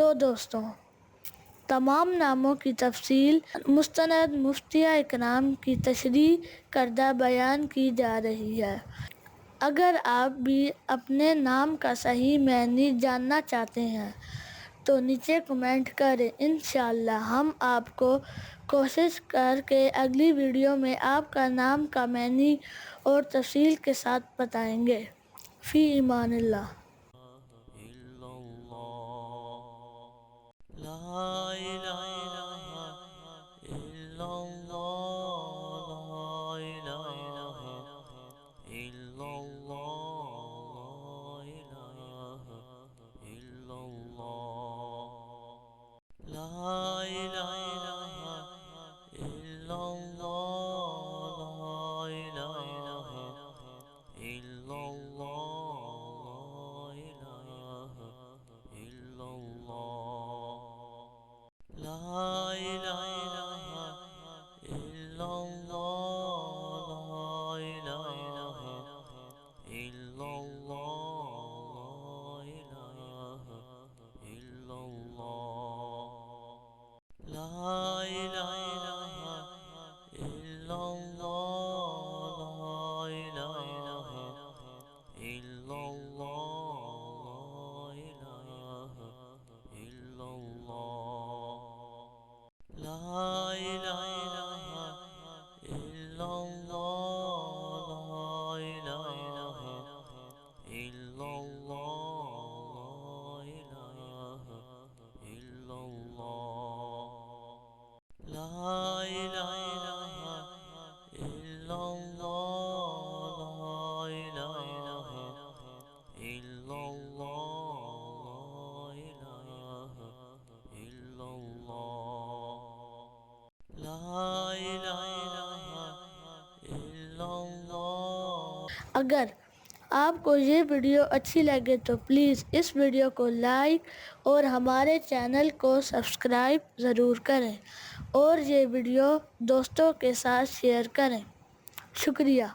तो दोस्तों, तमाम नामों की तफसील मुस्तनद मुफ्तिया इकराम की तशरीह करदा बयान की जा रही है। अगर आप भी अपने नाम का सही मानी जानना चाहते हैं तो नीचे कमेंट करें। इंशाअल्लाह हम आपको कोशिश करके अगली वीडियो में आपका नाम का मानी और तफसील के साथ बताएंगे। फ़ी ईमानिल्लाह। अगर आपको ये वीडियो अच्छी लगे तो प्लीज़ इस वीडियो को लाइक और हमारे चैनल को सब्सक्राइब ज़रूर करें और ये वीडियो दोस्तों के साथ शेयर करें। शुक्रिया।